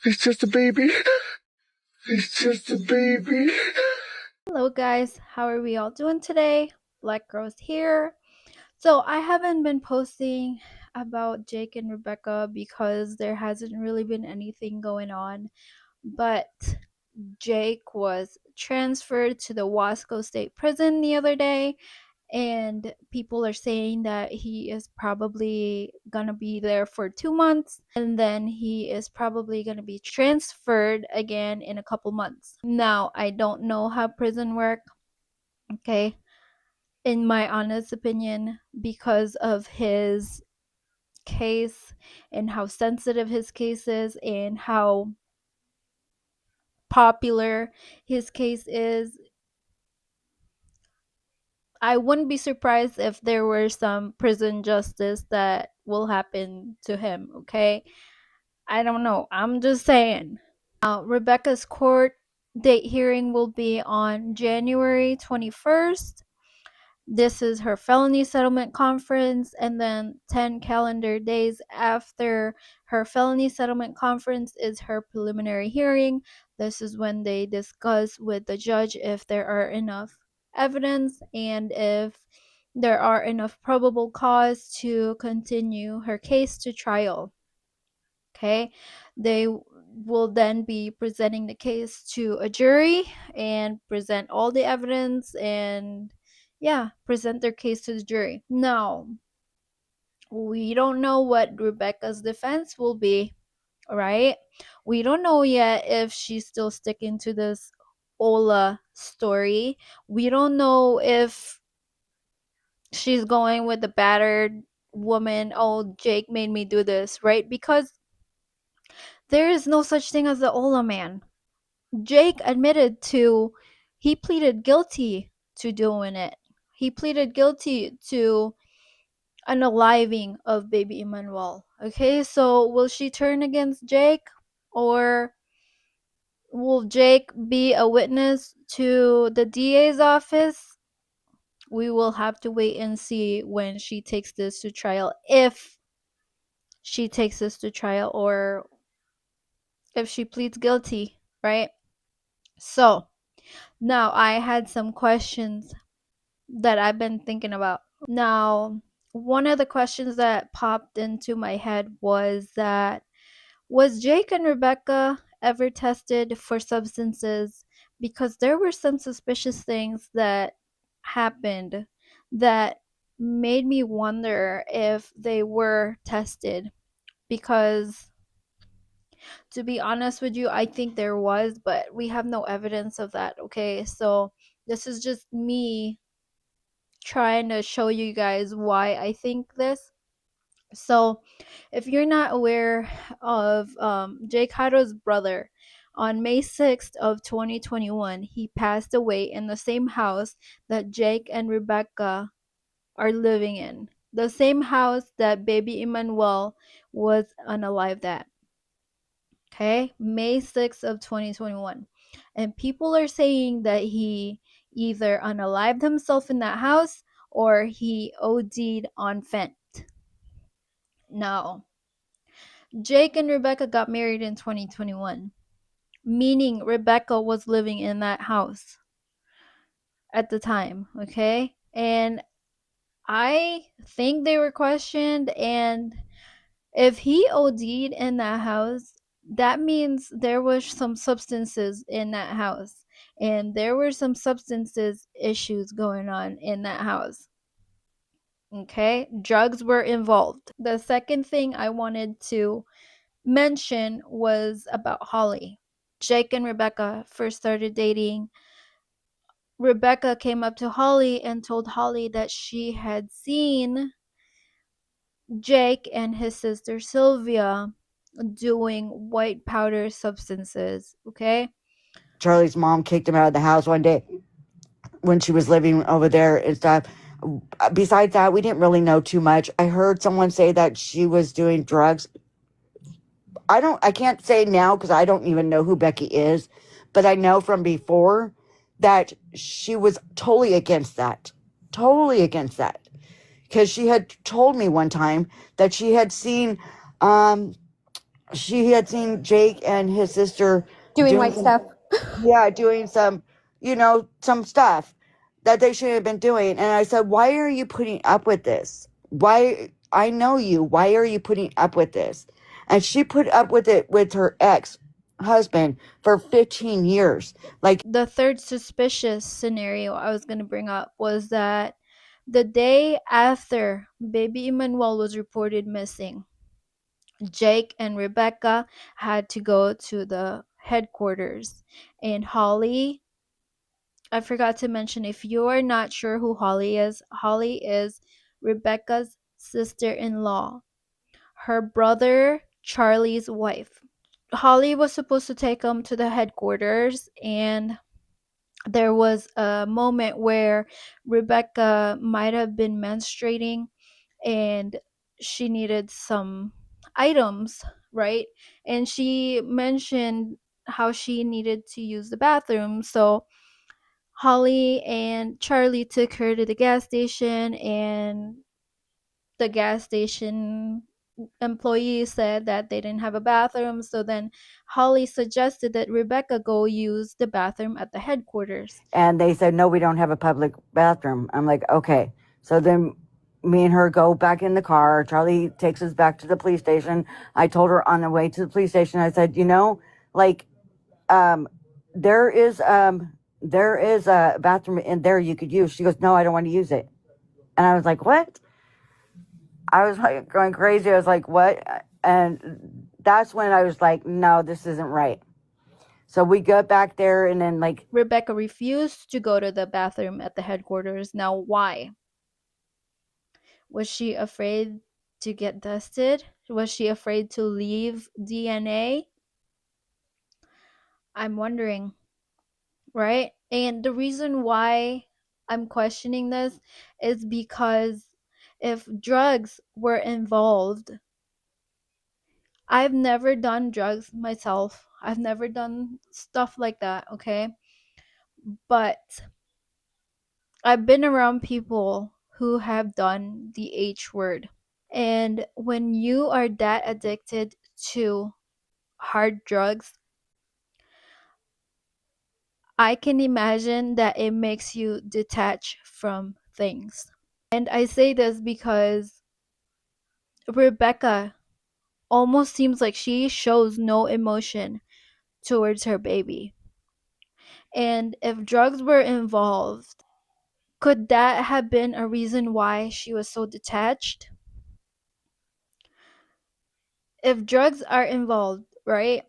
It's just a baby. It's just a baby. Hello guys, how are we all doing today? Black Girls here. So I haven't been posting about Jake and Rebecca because there hasn't really been anything going on, but Jake was transferred to the Wasco State Prison the other day, and people are saying that he is probably gonna be there for 2 months, and then he is probably gonna be transferred again in a couple months. Now, I don't know how prison work, okay? In my honest opinion, because of his case and how sensitive his case is and how popular his case is, I wouldn't be surprised if there were some prison justice that will happen to him, okay? I don't know. I'm just saying. Rebecca's court date hearing will be on January 21st. This is her felony settlement conference, and then 10 calendar days after her felony settlement conference is her preliminary hearing. This is when they discuss with the judge if there are enough evidence and if there are enough probable cause to continue her case to trial. Okay, they will then be presenting the case to a jury and present all the evidence and present their case to the jury. Now, we don't know what Rebecca's defense will be, right? We don't know yet if she's still sticking to this Ola story. We don't know if she's going with the battered woman. Oh, Jake made me do this, right? Because there is no such thing as the Ola man. Jake admitted to, he pleaded guilty to doing it. He pleaded guilty to unaliving of baby Emmanuel. Okay, so will she turn against Jake, or will Jake be a witness to the DA's office? We will have to wait and see when she takes this to trial, if she takes this to trial, or if she pleads guilty, right? So, now I had some questions that I've been thinking about. Now, one of the questions that popped into my head was that, was Jake and Rebecca ever tested for substances? Because there were some suspicious things that happened that made me wonder if they were tested. Because, to be honest with you, I think there was, but we have no evidence of that, okay? So, this is just me trying to show you guys why I think this. So, if you're not aware of Jake Haro's brother, on May 6th of 2021, he passed away in the same house that Jake and Rebecca are living in. The same house that baby Emmanuel was unalived at. Okay, May 6th of 2021. And people are saying that he either unalived himself in that house or he OD'd on fent. Now, Jake and Rebecca got married in 2021, meaning Rebecca was living in that house at the time, okay? And I think they were questioned, and if he OD'd in that house, that means there was some substances in that house, and there were some substances issues going on in that house. Okay, drugs were involved. The second thing I wanted to mention was about Holly. Jake and Rebecca first started dating. Rebecca came up to Holly and told Holly that she had seen Jake and his sister Sylvia doing white powder substances, okay? Charlie's mom kicked him out of the house one day when she was living over there and stuff. Besides that, we didn't really know too much. I heard someone say that she was doing drugs. I can't say now because I don't even know who Becky is, but I know from before that she was totally against that. Totally against that. Because she had told me one time that she had seen she had seen Jake and his sister Doing doing white some, stuff. yeah, doing some, some stuff that they shouldn't have been doing. And I said, why are you putting up with this? Why? I know you. Why are you putting up with this? And she put up with it with her ex husband for 15 years. Like, The third suspicious scenario I was going to bring up was that the day after baby Emmanuel was reported missing, Jake and Rebecca had to go to the headquarters. And Holly, I forgot to mention, if you are not sure who Holly is Rebecca's sister in law, her brother Charlie's wife. Holly was supposed to take them to the headquarters, and there was a moment where Rebecca might have been menstruating and she needed some items, right? And she mentioned how she needed to use the bathroom. So Holly and Charlie took her to the gas station, and the gas station employee said that they didn't have a bathroom. So then Holly suggested that Rebecca go use the bathroom at the headquarters. and they said, no, we don't have a public bathroom. I'm like, okay. So then me and her go back in the car. Charlie takes us back to the police station. I told her on the way to the police station, I said, like, um, there is a bathroom in there you could use. She goes, no, I don't want to use it. And I was like, what? I was like going crazy. I was like, what? And that's when I was like, no, this isn't right. So we go back there, and then like Rebecca refused to go to the bathroom at the headquarters. Now, why? Was she afraid to get tested? Was she afraid to leave DNA? I'm wondering, right? And the reason why I'm questioning this is because if drugs were involved, I've never done drugs myself. I've never done stuff like that, okay? But I've been around people who have done the H word. And when you are that addicted to hard drugs, I can imagine that it makes you detach from things. And I say this because Rebecca almost seems like she shows no emotion towards her baby. And if drugs were involved, could that have been a reason why she was so detached? If drugs are involved, right?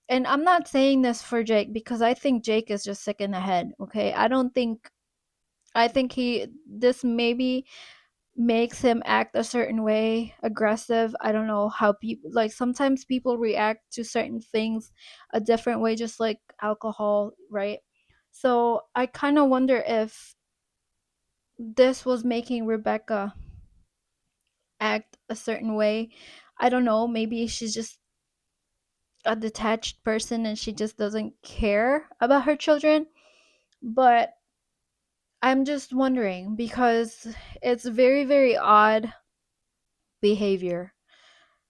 And I'm not saying this for Jake because I think Jake is just sick in the head, okay? I think this maybe makes him act a certain way, aggressive. I don't know how people, like, sometimes people react to certain things a different way, just like alcohol, right? So I kind of wonder if this was making Rebecca act a certain way. I don't know, maybe she's just a detached person and she just doesn't care about her children. But I'm just wondering because it's very, very odd behavior,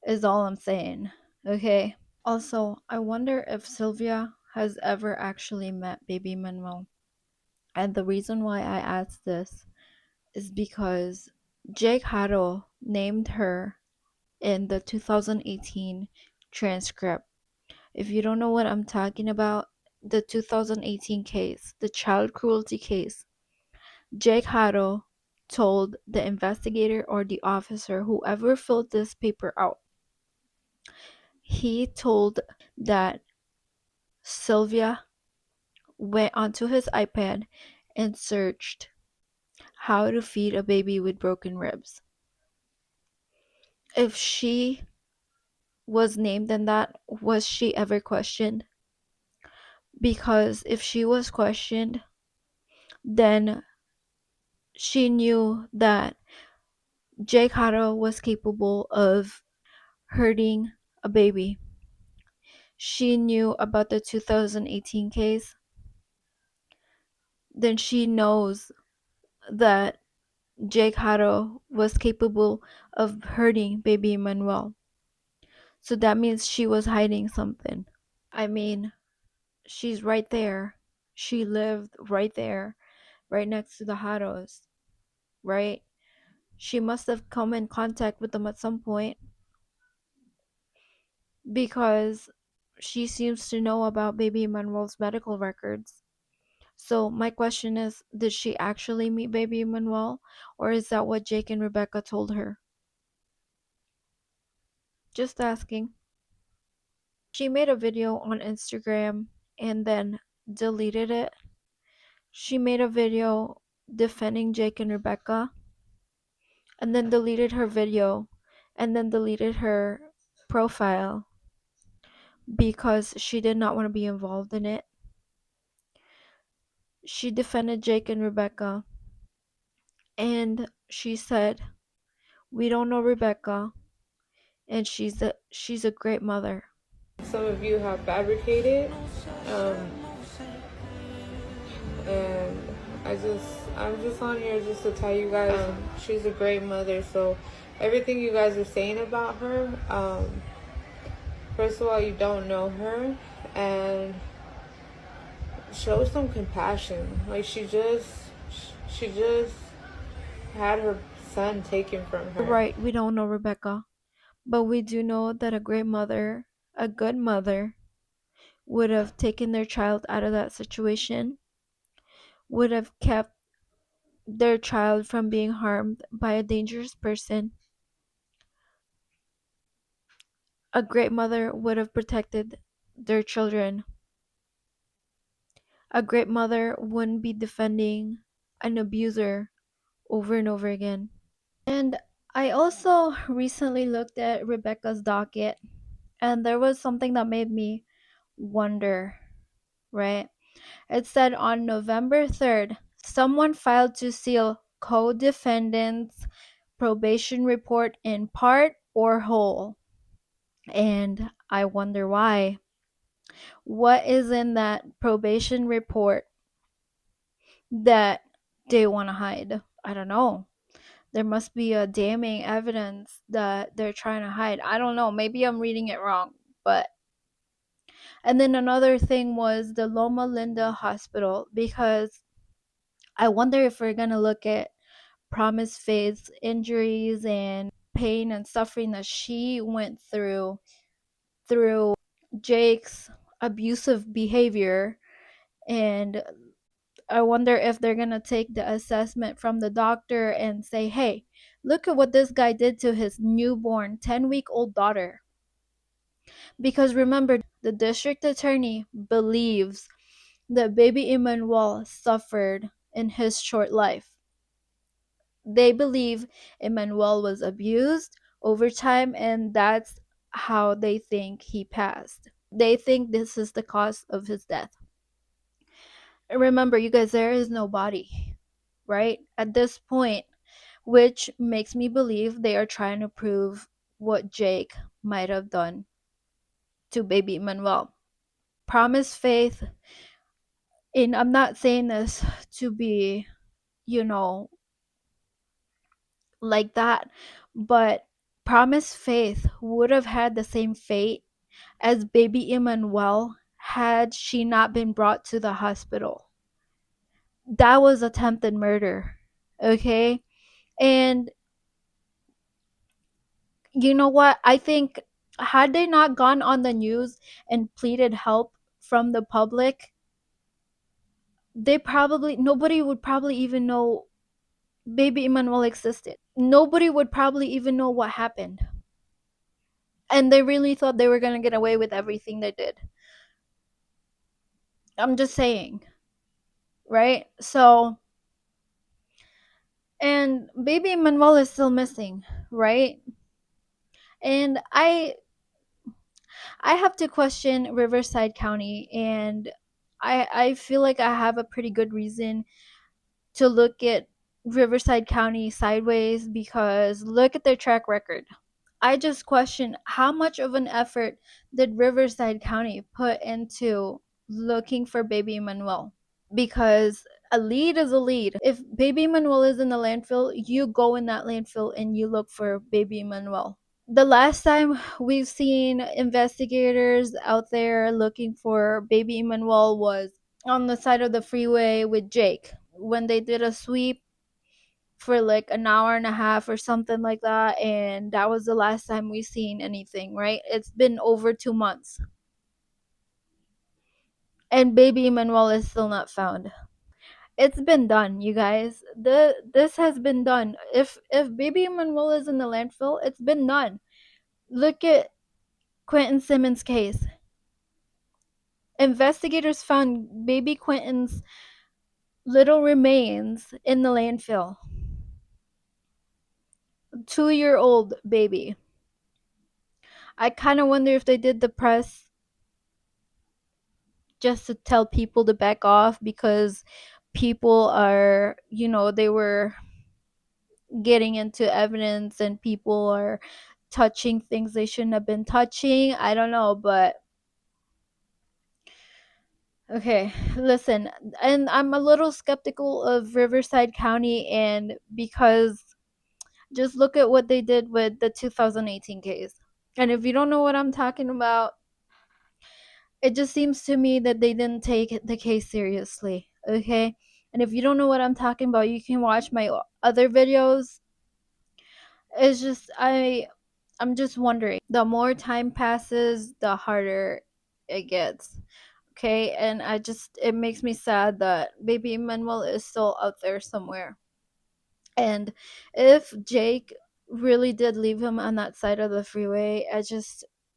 is all I'm saying. Okay. Also, I wonder if Sylvia has ever actually met baby Manuel. And the reason why I asked this is because Jake Haro named her in the 2018 transcript. If you don't know what I'm talking about, the 2018 case, the child cruelty case, Jake Haro told the investigator or the officer, whoever filled this paper out, he told that Sylvia went onto his iPad and searched how to feed a baby with broken ribs. If she was named in that, was she ever questioned? Because if she was questioned, then she knew that Jake Haro was capable of hurting a baby. She knew about the 2018 case. Then she knows that Jake Haro was capable of hurting baby Manuel. So that means she was hiding something. I mean, she's right there. She lived right there, right next to the Haros, right? She must have come in contact with them at some point because she seems to know about baby Manuel's medical records. So my question is, did she actually meet baby Manuel, or is that what Jake and Rebecca told her? Just asking. She made a video on Instagram and then deleted it. She made a video defending Jake and Rebecca and then deleted her video and then deleted her profile because she did not want to be involved in it. She defended Jake and Rebecca and she said, "We don't know Rebecca and she's a great mother." Some of you have fabricated, and I'm just on here just to tell you guys she's a great mother. So everything you guys are saying about her, first of all, you don't know her, and show some compassion. Like she just had her son taken from her. Right, we don't know Rebecca, but we do know that a great mother, a good mother, would have taken their child out of that situation, would have kept their child from being harmed by a dangerous person. A great mother would have protected their children. A great mother wouldn't be defending an abuser over and over again. And I also recently looked at Rebecca's docket, and there was something that made me wonder, right? It said on November 3rd, someone filed to seal co-defendants' probation report in part or whole. And I wonder why. What is in that probation report that they want to hide? I don't know. There must be a damning evidence that they're trying to hide. I don't know. Maybe I'm reading it wrong, but. And then another thing was the Loma Linda Hospital, because I wonder if we're gonna look at Promise Faith's injuries and pain and suffering that she went through Jake's abusive behavior, and I wonder if they're gonna take the assessment from the doctor and say, hey, look at what this guy did to his newborn 10-week-old daughter. Because remember, the district attorney believes that baby Emmanuel suffered in his short life. They believe Emmanuel was abused over time, and that's how they think he passed. They think this is the cause of his death. Remember, you guys, there is no body, right? At this point, which makes me believe they are trying to prove what Jake might have done to baby Emmanuel. Promise Faith, and I'm not saying this to be, like that, but Promise Faith would have had the same fate as baby Emmanuel had she not been brought to the hospital. That was attempted murder, okay? And you know what? I think had they not gone on the news and pleaded help from the public, nobody would probably even know baby Emmanuel existed. Nobody would probably even know what happened. And they really thought they were going to get away with everything they did. I'm just saying. Right? So, and baby Emmanuel is still missing, right? And I have to question Riverside County, and I feel like I have a pretty good reason to look at Riverside County sideways, because look at their track record. I just question how much of an effort did Riverside County put into looking for baby Emmanuel, because a lead is a lead. If baby Emmanuel is in the landfill, you go in that landfill and you look for baby Emmanuel. the last time we've seen investigators out there looking for baby Emmanuel was on the side of the freeway with Jake when they did a sweep for like an hour and a half or something like that, and that was the last time we seen anything, right? It's been over 2 months and baby Emmanuel is still not found. It's been done, you guys. This has been done. If baby Emmanuel is in the landfill, it's been done. Look at Quentin Simmons' case. Investigators found baby Quentin's little remains in the landfill. 2-year-old baby. I kind of wonder if they did the press just to tell people to back off because people are, they were getting into evidence and people are touching things they shouldn't have been touching. I don't know, but okay, listen, and I'm a little skeptical of Riverside County, and because just look at what they did with the 2018 case. And if you don't know what I'm talking about, it just seems to me that they didn't take the case seriously, okay? And if you don't know what I'm talking about, you can watch my other videos. It's just I'm just wondering. The more time passes, the harder it gets. Okay, and it makes me sad that baby Emmanuel is still out there somewhere. And if Jake really did leave him on that side of the freeway,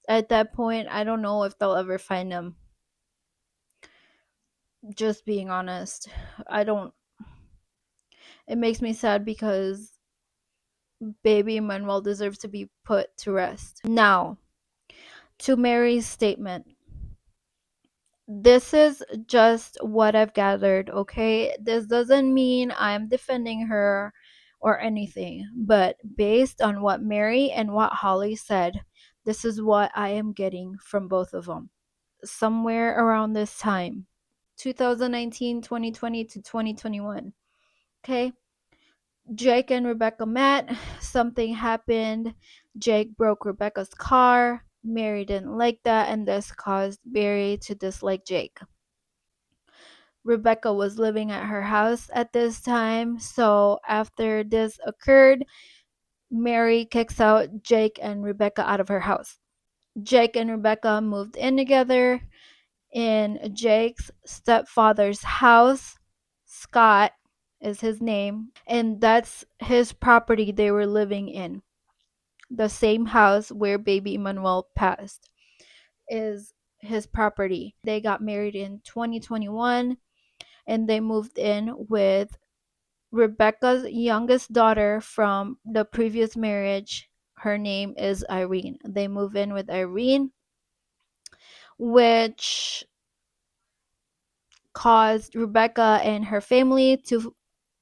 at that point, I don't know if they'll ever find him. Just being honest. I don't It makes me sad because baby Emmanuel deserves to be put to rest. Now, to Mary's statement. This is just what I've gathered, okay? This doesn't mean I'm defending her or anything, but based on what Mary and what Holly said, this is what I am getting from both of them. Somewhere around this time, 2019, 2020 to 2021, okay? Jake and Rebecca met, something happened, Jake broke Rebecca's car, Mary didn't like that, and this caused Mary to dislike Jake. Rebecca was living at her house at this time, so after this occurred, Mary kicks out Jake and Rebecca out of her house. Jake and Rebecca moved in together in Jake's stepfather's house. Scott is his name, and that's his property they were living in. The same house where baby Emmanuel passed is his property. They got married in 2021 and they moved in with Rebecca's youngest daughter from the previous marriage. Her name is Irene. They move in with Irene, which caused Rebecca and her family to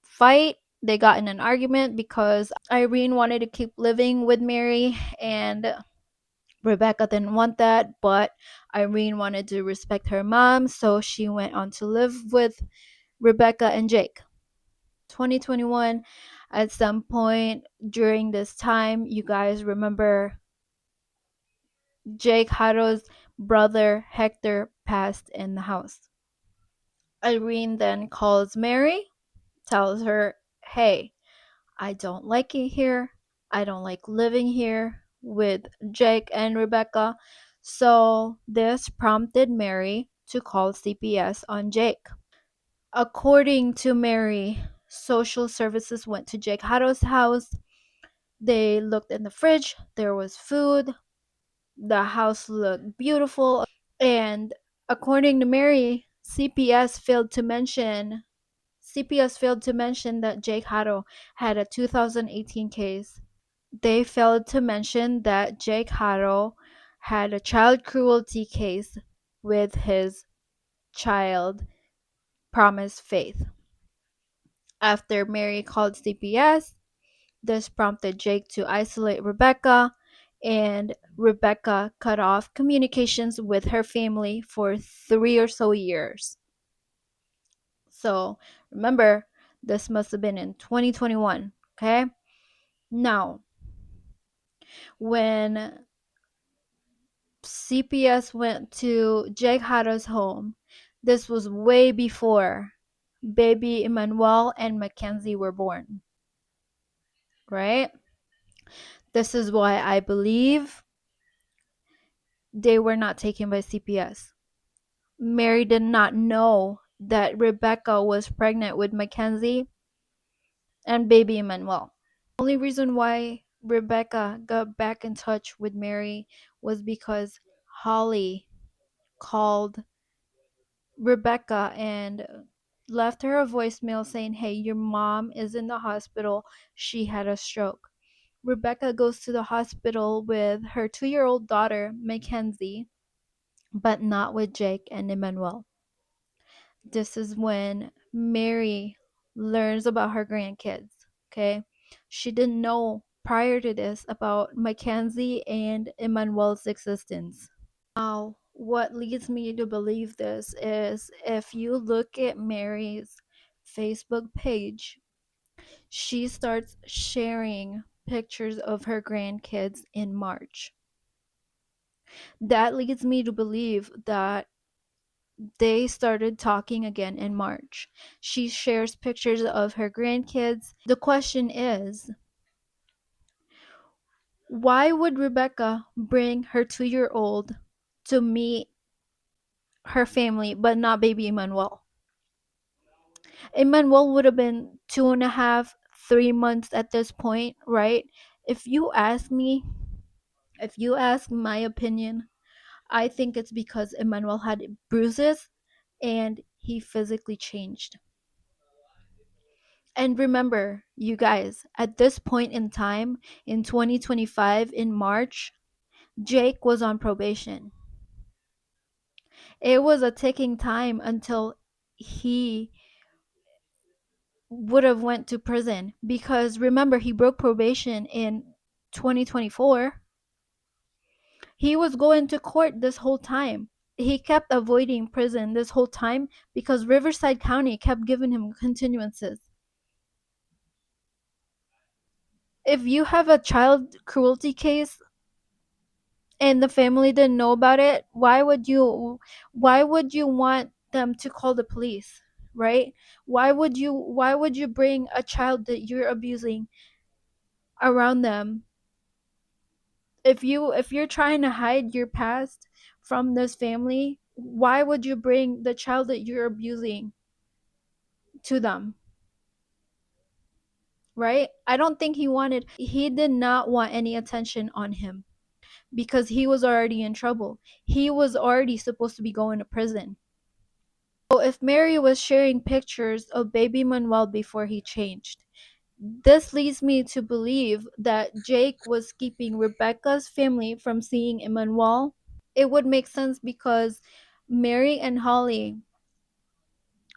fight. They got in an argument because Irene wanted to keep living with Mary and Rebecca didn't want that, but Irene wanted to respect her mom, so she went on to live with Rebecca and Jake. 2021, at some point during this time, you guys remember Jake Haro's brother Hector passed in the house. Irene then calls Mary, tells her, hey, I don't like it here. I don't like living here with Jake and Rebecca. So this prompted Mary to call CPS on Jake. According to Mary, social services went to Jake Haro's house. They looked in the fridge. There was food. The house looked beautiful. And according to Mary, CPS failed to mention that Jake Haro had a 2018 case. They failed to mention that Jake Haro had a child cruelty case with his child, Promise Faith. After Mary called CPS, this prompted Jake to isolate Rebecca, and Rebecca cut off communications with her family for 3 or so years. So remember, this must have been in 2021, okay? Now, when CPS went to Jake Haro's home. This was way before baby Emmanuel and Mackenzie were born, right? This is why I believe they were not taken by CPS. Mary did not know that Rebecca was pregnant with Mackenzie and baby Emmanuel. The only reason why Rebecca got back in touch with Mary was because Holly called Rebecca and left her a voicemail saying, hey, your mom is in the hospital. She had a stroke. Rebecca goes to the hospital with her 2-year-old daughter, Mackenzie, but not with Jake and Emmanuel. This is when Mary learns about her grandkids, okay? She didn't know prior to this about Mackenzie and Emmanuel's existence. Now, what leads me to believe this is if you look at Mary's Facebook page, she starts sharing pictures of her grandkids in March. That leads me to believe that they started talking again in March. She shares pictures of her grandkids. The question is, why would Rebecca bring her 2-year-old to meet her family, but not baby Emmanuel? Emmanuel would have been 2.5, 3 months at this point, right? If you ask me, if you ask my opinion, I think it's because Emmanuel had bruises and he physically changed. And remember, you guys, at this point in time, in 2025, in March, Jake was on probation. It was a ticking time until he would have went to prison, because remember, he broke probation in 2024. He was going to court this whole time. He kept avoiding prison this whole time because Riverside County kept giving him continuances. If you have a child cruelty case and the family didn't know about it, why would you want them to call the police, right? Why would you bring a child that you're abusing around them? If you're trying to hide your past from this family, why would you bring the child that you're abusing to them? Right? I don't think he did not want any attention on him because he was already in trouble. He was already supposed to be going to prison. So if Mary was sharing pictures of baby Manuel before he changed, this leads me to believe that Jake was keeping Rebecca's family from seeing Emmanuel. It would make sense because Mary and Holly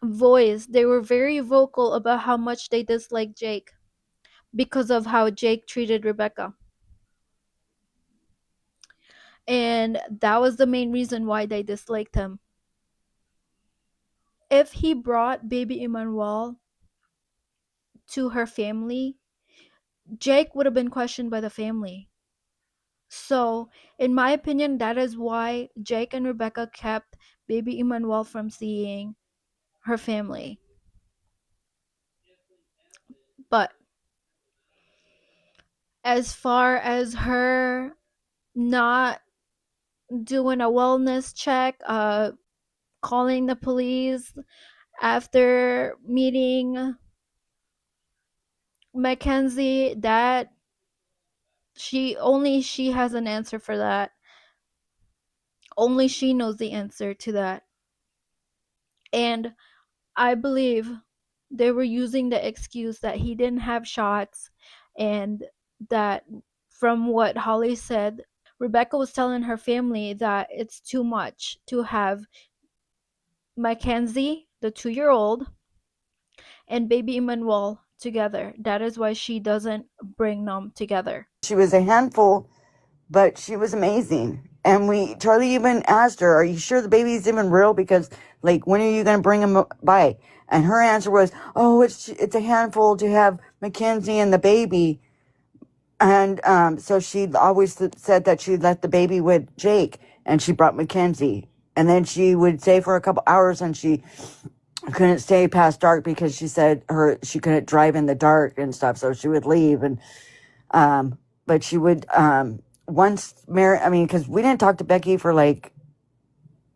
they were very vocal about how much they disliked Jake because of how Jake treated Rebecca. And that was the main reason why they disliked him. If he brought baby Emmanuel to her family, Jake would have been questioned by the family. So, in my opinion, that is why Jake and Rebecca kept baby Emmanuel from seeing her family. But as far as her not doing a wellness check, calling the police after meeting Mackenzie, that she has an answer for that. Only she knows the answer to that. And I believe they were using the excuse that he didn't have shots, and that from what Holly said, Rebecca was telling her family that it's too much to have Mackenzie, the 2-year-old, and baby Emmanuel together. That is why she doesn't bring them together. She was a handful, but she was amazing. And Charlie even asked her, are you sure the baby's even real? Because, like, when are you going to bring him by? And her answer was, oh, it's a handful to have Mackenzie and the baby. And so she always said that she left the baby with Jake, and she brought Mackenzie. And then she would stay for a couple hours, and she couldn't stay past dark because she said she couldn't drive in the dark and stuff. So she would leave, and but she would once marry. I mean, because we didn't talk to Becky for like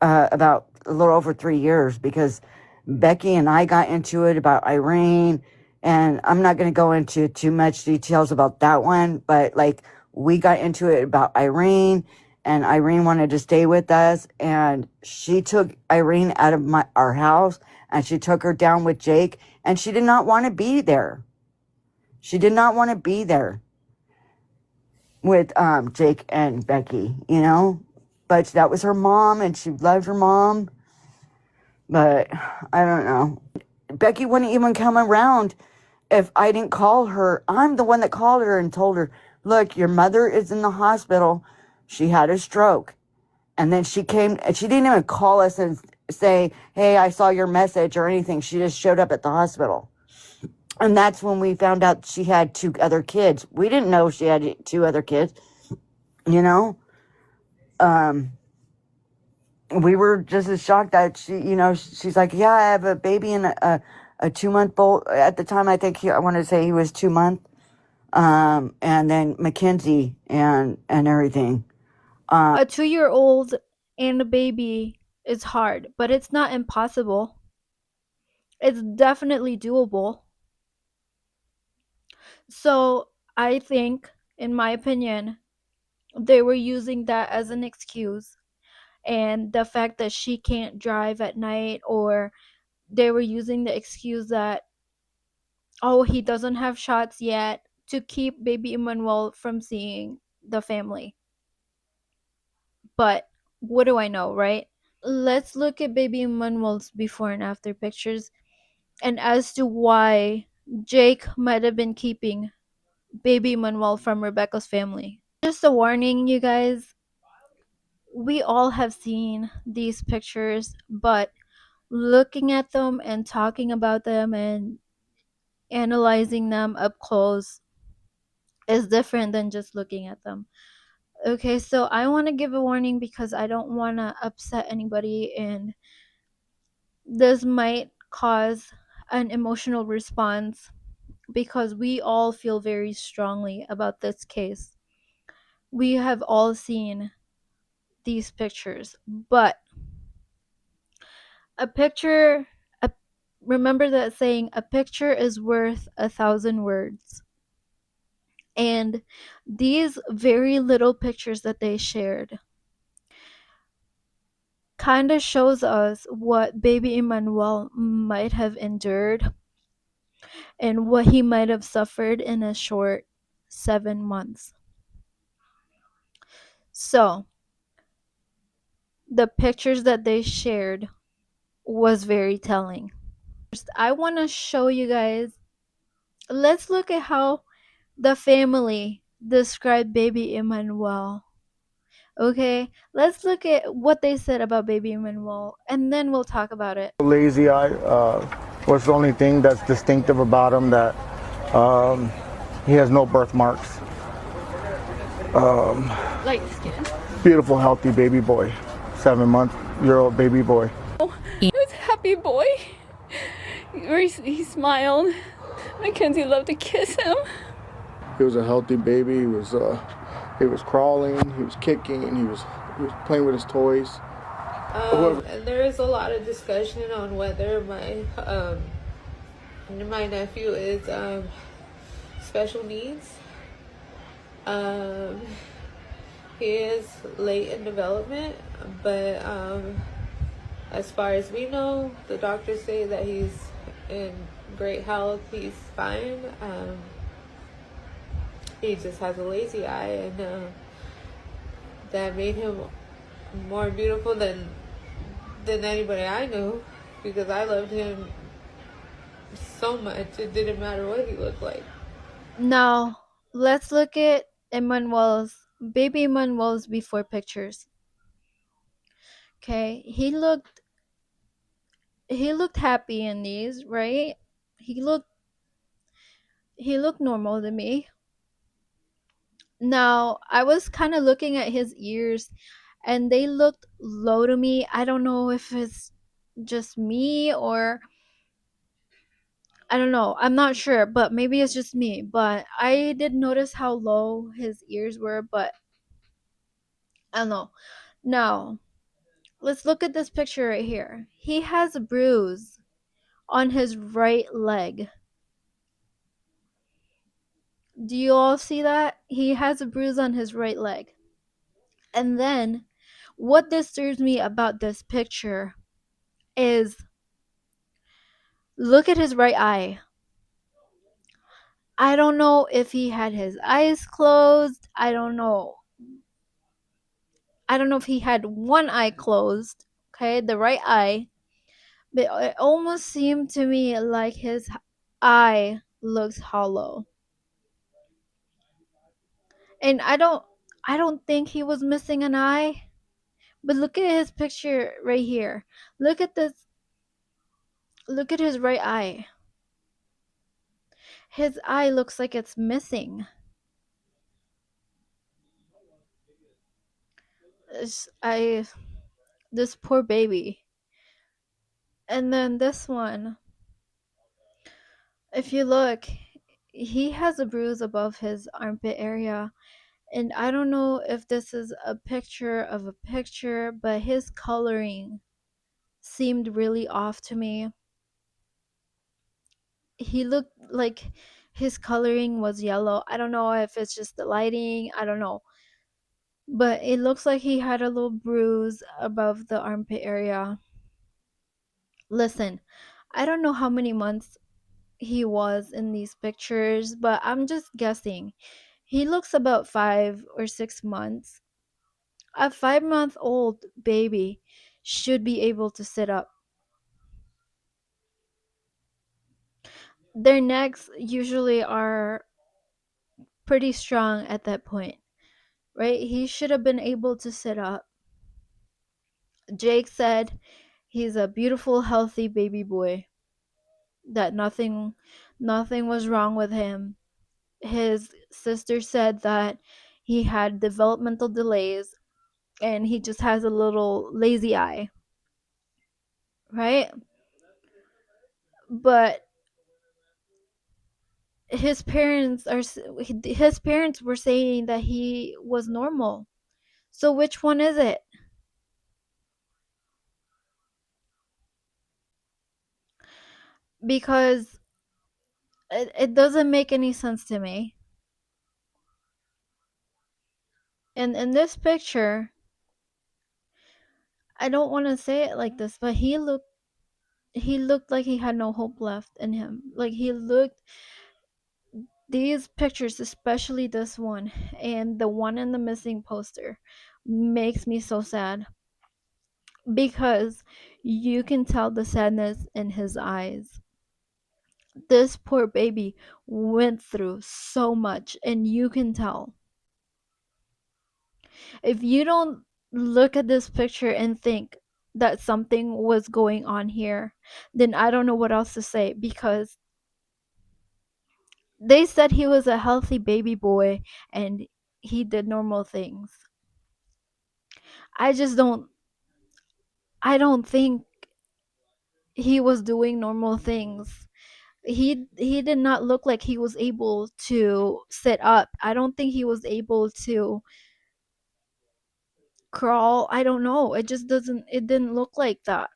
about a little over 3 years, because Becky and I got into it about Irene, and I'm not going to go into too much details about that one, but like we got into it about Irene, and Irene wanted to stay with us, and she took Irene out of our house, and she took her down with Jake, and she did not want to be there. She did not want to be there with Jake and Becky, you know? But that was her mom, and she loved her mom. But I don't know. Becky wouldn't even come around if I didn't call her. I'm the one that called her and told her, look, your mother is in the hospital. She had a stroke. And then she came, and she didn't even call us and say, hey, I saw your message or anything. She just showed up at the hospital. And that's when we found out she had 2 other kids. We didn't know she had 2 other kids, you know? We were just as shocked that she's like, yeah, I have a baby and a 2-month boy. At the time, I think I want to say he was 2 months. And then Mackenzie and everything. A 2-year-old and a baby is hard, but it's not impossible. It's definitely doable. So I think, in my opinion, they were using that as an excuse. And the fact that she can't drive at night, or they were using the excuse that, oh, he doesn't have shots yet, to keep baby Emmanuel from seeing the family. But what do I know, right? Let's look at baby Emmanuel's before and after pictures, and as to why Jake might have been keeping baby Emmanuel from Rebecca's family. Just a warning, you guys. We all have seen these pictures, but looking at them and talking about them and analyzing them up close is different than just looking at them. Okay, so I want to give a warning because I don't want to upset anybody, and this might cause an emotional response because we all feel very strongly about this case. We have all seen these pictures, but a picture, remember that saying, a picture is worth 1,000 words. And these very little pictures that they shared kind of shows us what baby Emmanuel might have endured and what he might have suffered in a short 7 months. So the pictures that they shared was very telling. I want to show you guys, let's look at how the family described baby Emmanuel. Okay, let's look at what they said about baby Emmanuel, and then we'll talk about it. Lazy eye was the only thing that's distinctive about him, that he has no birthmarks. Light skin. Beautiful, healthy baby boy. 7-month-year-old baby boy. He was a happy boy. He smiled. Mackenzie loved to kiss him. He was a healthy baby. He was crawling. He was kicking. He was playing with his toys. There is a lot of discussion on whether my nephew is special needs. He is late in development, but as far as we know, the doctors say that he's in great health. He's fine. He just has a lazy eye, and that made him more beautiful than anybody I knew, because I loved him so much. It didn't matter what he looked like. Now, let's look at baby Emmanuel's before pictures. Okay, he looked happy in these, right? He looked normal to me. Now, I was kind of looking at his ears and they looked low to me. I don't know if it's just me or I don't know. I'm not sure, but maybe it's just me. But I did notice how low his ears were, but I don't know. Now, let's look at this picture right here. He has a bruise on his right leg. Do you all see that? He has a bruise on his right leg. And then, what disturbs me about this picture is look at his right eye. I don't know if he had his eyes closed. I don't know. I don't know if he had one eye closed, okay, the right eye. But it almost seemed to me like his eye looks hollow. And I don't think he was missing an eye. But look at his picture right here. Look at this. Look at his right eye. His eye looks like it's missing. This poor baby. And then this one. If you look, he has a bruise above his armpit area. And I don't know if this is a picture of a picture, but his coloring seemed really off to me. He looked like his coloring was yellow. I don't know if it's just the lighting, I don't know. But it looks like he had a little bruise above the armpit area. Listen, I don't know how many months he was in these pictures, but I'm just guessing. He looks about 5 or 6 months. A 5-month-old baby should be able to sit up. Their necks usually are pretty strong at that point, right? He should have been able to sit up. Jake said he's a beautiful, healthy baby boy, that nothing was wrong with him. His sister said that he had developmental delays and he just has a little lazy eye, right? But his parents were saying that he was normal. So which one is it? Because it doesn't make any sense to me. And in this picture, I don't want to say it like this, but he looked like he had no hope left in him. Like he looked, these pictures, especially this one and the one in the missing poster, makes me so sad because you can tell the sadness in his eyes. This poor baby went through so much and you can tell. If you don't look at this picture and think that something was going on here, then I don't know what else to say, because they said he was a healthy baby boy and he did normal things. I just don't I don't think he was doing normal things. He did not look like he was able to sit up. I don't think he was able to crawl. I don't know. It didn't look like that.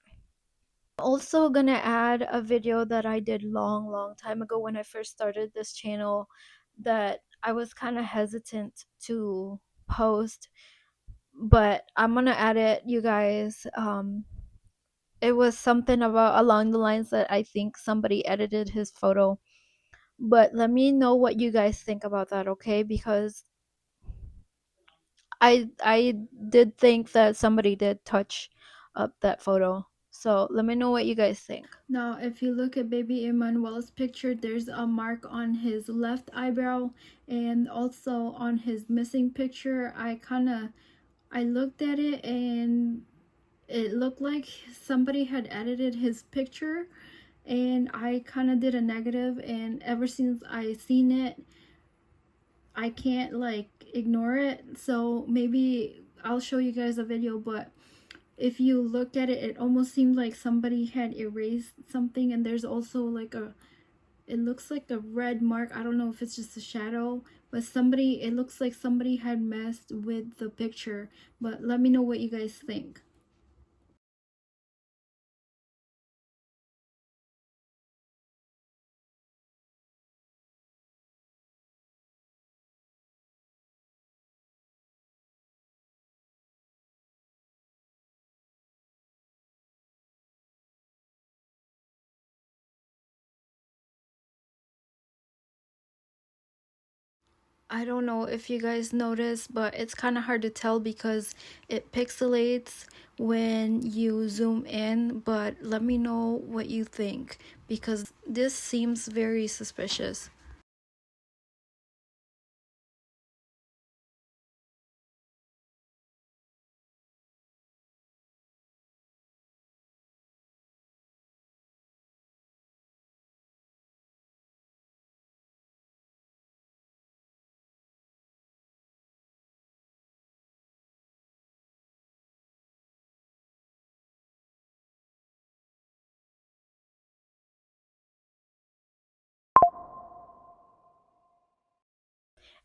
I'm also gonna add a video that I did long time ago when I first started this channel that I was kind of hesitant to post, but I'm gonna add it, you guys. It was something about along the lines that I think somebody edited his photo. But let me know what you guys think about that, okay? Because I did think that somebody did touch up that photo. So let me know what you guys think. Now, if you look at baby Emmanuel's picture, there's a mark on his left eyebrow, and also on his missing picture. I looked at it and it looked like somebody had edited his picture, and I kind of did a negative, and ever since I seen it, I can't like ignore it. So maybe I'll show you guys a video, but if you look at it, it almost seemed like somebody had erased something, and there's also like it looks like a red mark. I don't know if it's just a shadow, but it looks like somebody had messed with the picture. But let me know what you guys think. I don't know if you guys notice, but it's kind of hard to tell because it pixelates when you zoom in. But let me know what you think, because this seems very suspicious.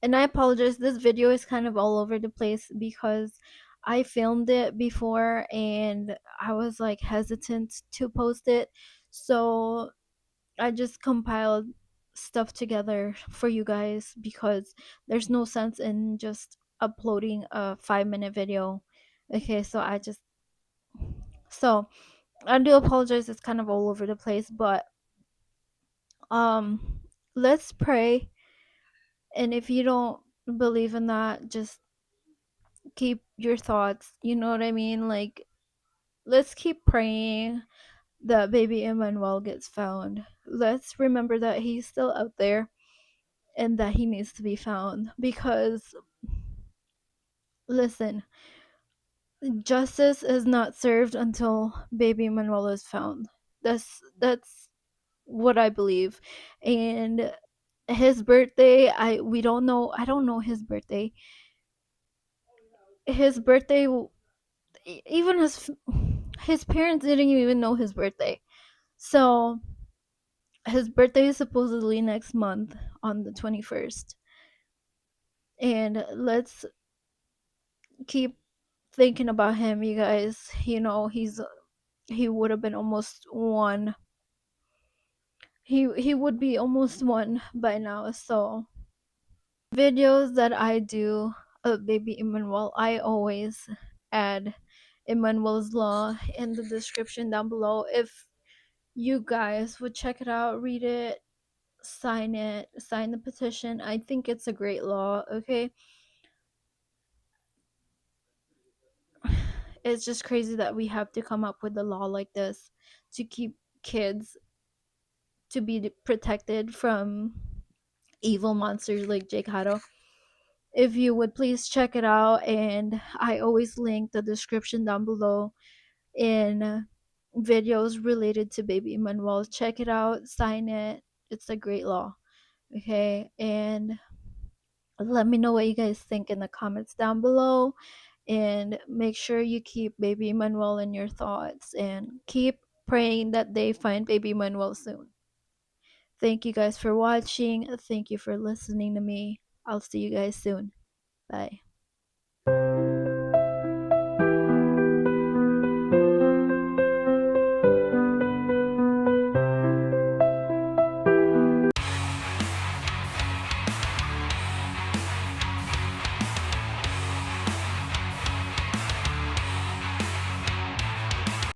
And I apologize, this video is kind of all over the place because I filmed it before and I was like hesitant to post it. So I just compiled stuff together for you guys because there's no sense in just uploading a 5-minute video. Okay, so I do apologize, it's kind of all over the place, but um let's pray. And if you don't believe in that, just keep your thoughts, you know what I mean? Like, let's keep praying that baby Emmanuel gets found. Let's remember that he's still out there and that he needs to be found, because listen, justice is not served until baby Emmanuel is found. That's what I believe. And his birthday, I don't know his birthday. His birthday, even his parents didn't even know his birthday. So his birthday is supposedly next month on the 21st. And let's keep thinking about him, you guys. You know, he would have been almost 1. He would be almost 1 by now. So videos that I do of baby Emmanuel, I always add Emmanuel's Law in the description down below. If you guys would check it out, read it, sign the petition. I think it's a great law, okay? It's just crazy that we have to come up with a law like this to keep kids to be protected from evil monsters like Jake Haro. If you would please check it out, and I always link the description down below in videos related to baby Emmanuel. Check it out, sign it. It's a great law, okay? And let me know what you guys think in the comments down below, and make sure you keep baby Manuel in your thoughts and keep praying that they find baby Manuel soon. Thank you guys for watching. Thank you for listening to me. I'll see you guys soon. Bye.